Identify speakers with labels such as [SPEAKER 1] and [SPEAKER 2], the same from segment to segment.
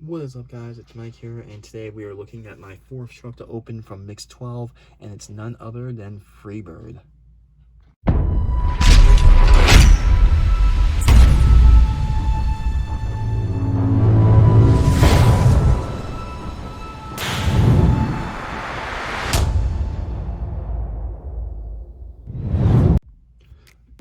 [SPEAKER 1] What is up, guys? It's Mike here, and today we are looking at my fourth truck to open from Mix 12, and it's none other than FreeBird.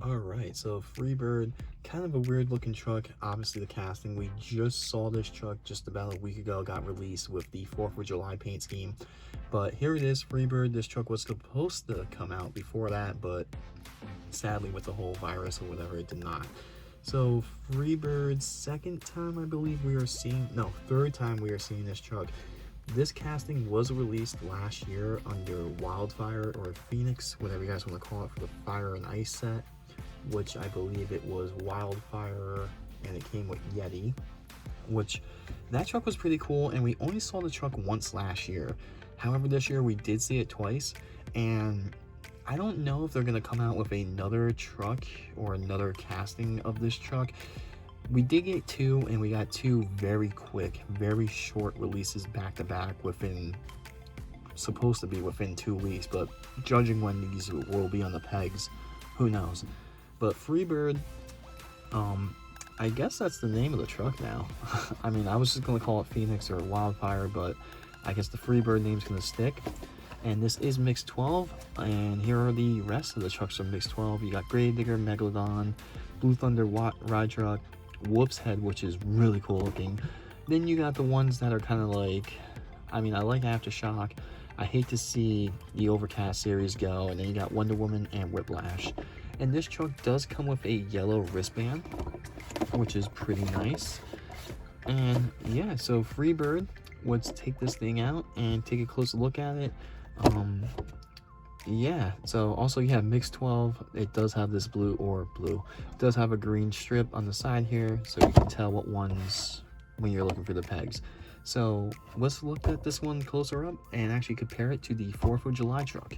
[SPEAKER 1] Alright, so FreeBird, kind of a weird looking truck. Obviously the casting, we just saw this truck just about a week ago, got released with the 4th of July paint scheme. But here it is, FreeBird. This truck was supposed to come out before that, but sadly with the whole virus or whatever, it did not. So FreeBird's second time, I believe we are seeing, no, third time we are seeing this truck. This casting was released last year under Wildfire or Phoenix, whatever you guys want to call it, for the Fire and Ice set, which I believe it was Wildfire, and it came with Yeti, which that truck was pretty cool, and we only saw the truck once last year. However, this year we did see it twice, and I don't know if they're going to come out with another truck or another casting of this truck. We did get two, and we got two very quick, very short releases back to back within, supposed to be within 2 weeks, but judging when these will be on the pegs, who knows. But FreeBird, I guess that's the name of the truck now. I mean, I was just going to call it Phoenix or Wildfire, but I guess the FreeBird name's going to stick. And this is Mix 12, and here are the rest of the trucks from Mix 12. You got Gravedigger, Megalodon, Blue Thunder Ride Truck, Whoop's Head, which is really cool looking. Then you got the ones that are kind of like, I mean, I like Aftershock. I hate to see the Overcast series go, and then you got Wonder Woman and Whiplash. And this truck does come with a yellow wristband, which is pretty nice. And yeah, so FreeBird, let's take this thing out and take a closer look at it. Yeah, so also you have Mix 12. It does have this blue, it does have a green strip on the side here, so you can tell what ones when you're looking for the pegs. So let's look at this one closer up and actually compare it to the 4th of July truck.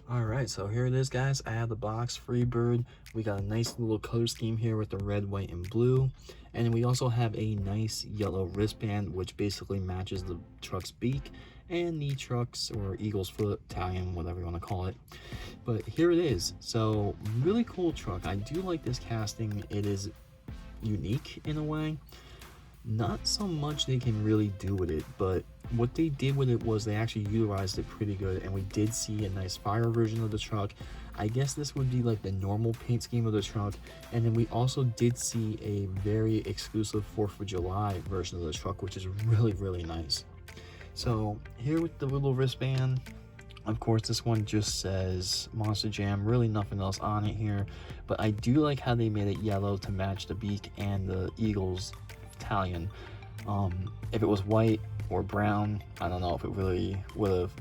[SPEAKER 1] Alright, so here it is, guys. I have the box, FreeBird. We got a nice little color scheme here with the red, white, and blue. And then we also have a nice yellow wristband, which basically matches the truck's beak and the truck's, or eagle's foot, Italian, whatever you want to call it. But here it is. So really cool truck. I do like this casting. It is unique in a way. Not so much they can really do with it, but what they did with it was they actually utilized it pretty good, and we did see a nice fire version of the truck. I guess this would be like the normal paint scheme of the truck, and then we also did see a very exclusive 4th of July version of the truck, which is really nice. So here with the little wristband, of course this one just says Monster Jam, really nothing else on it here, but I do like how they made it yellow to match the beak and the eagle's Italian. If it was white or brown, I don't know if it really would have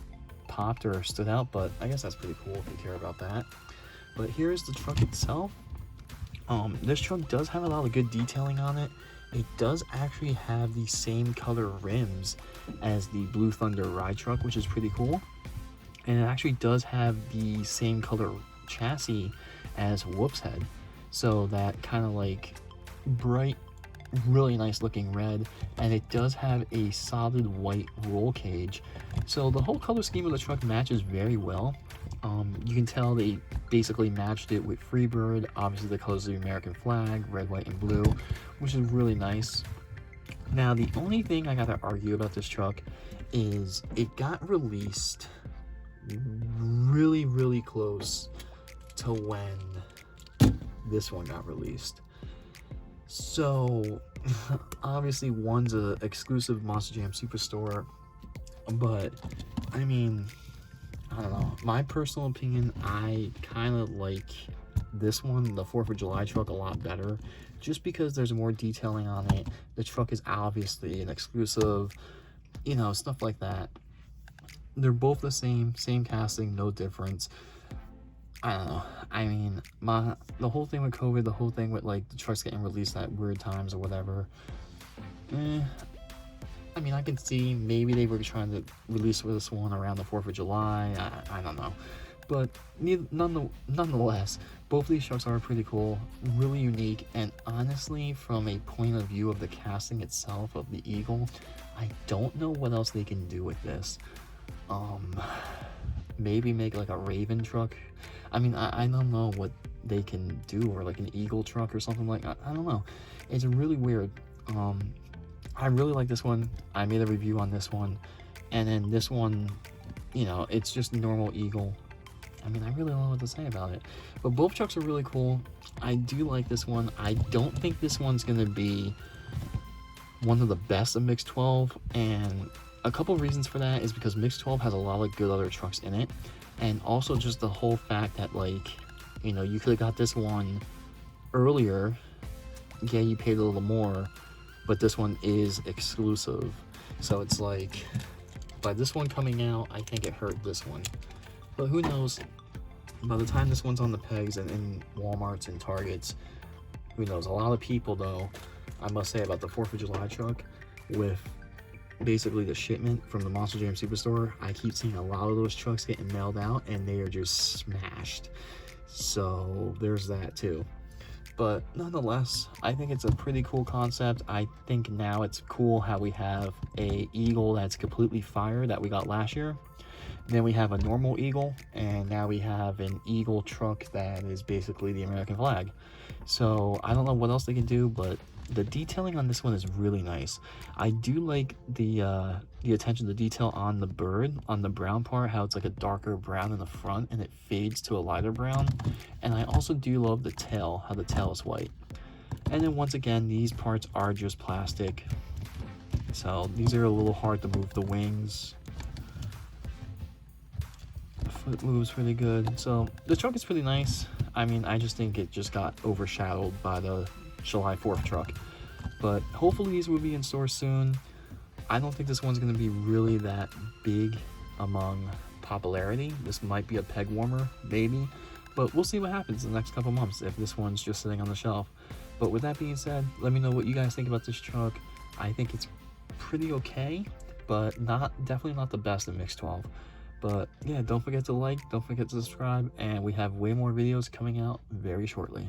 [SPEAKER 1] popped or stood out, but I guess that's pretty cool if you care about that. But here's the truck itself. This truck does have a lot of good detailing on it. It does actually have the same color rims as the Blue Thunder Ride Truck, which is pretty cool. And it actually does have the same color chassis as Whoop's Head, so that kind of like bright, really nice looking red, and it does have a solid white roll cage, so the whole color scheme of the truck matches very well. You can tell they basically matched it with FreeBird, obviously the colors of the American flag, red, white, and blue, which is really nice. Now the only thing I gotta argue about this truck is it got released really close to when this one got released. So obviously one's a exclusive Monster Jam Superstore, but I mean, I don't know, my personal opinion, I kind of like this one, the 4th of July truck, a lot better, just because there's more detailing on it. The truck is obviously an exclusive, you know, stuff like that. They're both the same casting, no difference. I don't know. I mean, the whole thing with COVID, the whole thing with like the trucks getting released at weird times or whatever. I mean, I can see maybe they were trying to release this one around the 4th of July. I don't know. But nonetheless, both of these trucks are pretty cool, really unique, and honestly, from a point of view of the casting itself of the Eagle, I don't know what else they can do with this. Maybe make like a Raven truck. I mean, I don't know what they can do, or like an Eagle truck or something like that. I don't know. It's really weird. I really like this one. I made a review on this one, and then this one, you know, it's just normal Eagle. I mean, I really don't know what to say about it, but both trucks are really cool. I do like this one. I don't think this one's gonna be one of the best of Mix 12, and a couple of reasons for that is because Mix 12 has a lot of good other trucks in it, and also just the whole fact that, like, you know, you could have got this one earlier. Yeah, you paid a little more, but this one is exclusive, so it's like, by this one coming out, I think it hurt this one. But who knows? By the time this one's on the pegs and in Walmarts and Targets, who knows? A lot of people, though, I must say about the 4th of July truck, with basically the shipment from the Monster Jam Superstore, I keep seeing a lot of those trucks getting mailed out, and they are just smashed. So there's that too. But nonetheless, I think it's a pretty cool concept. I think now it's cool how we have a Eagle that's completely fire that we got last year. Then we have a normal Eagle, and now we have an Eagle truck that is basically the American flag. So I don't know what else they can do, but the detailing on this one is really nice. I do like the attention to detail on the bird, on the brown part, how it's like a darker brown in the front and it fades to a lighter brown. And I also do love the tail, how the tail is white. And then once again, these parts are just plastic, so these are a little hard to move. The wings, the foot moves really good. So the truck is pretty nice. I mean, I just think it just got overshadowed by the July 4th truck, but hopefully these will be in store soon. I don't think this one's going to be really that big among popularity. This might be a peg warmer, maybe, but we'll see what happens in the next couple months if this one's just sitting on the shelf. But with that being said, let me know what you guys think about this truck. I think it's pretty okay, but definitely not the best in Mix 12. But yeah, don't forget to like, don't forget to subscribe, and we have way more videos coming out very shortly.